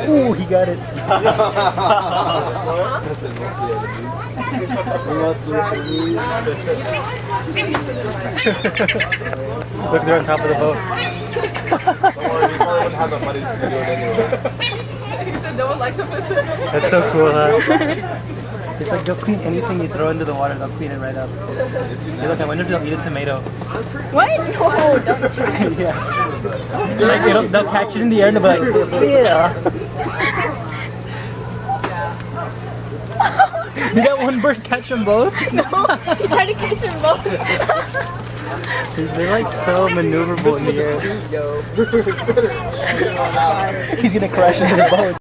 Ooh, he got it. Look, they're on top of the boat. That's so cool, huh? It's like they'll clean anything you throw into the water, they'll clean it right up. Hey, look, I wonder if they'll eat a tomato. What? No, don't try. Yeah. Like, they'll catch it in the air and they'll be like, yeah. Did that one bird catch them both? No, he tried to catch them both. They're like so maneuverable in the air. He's gonna crash into the boat.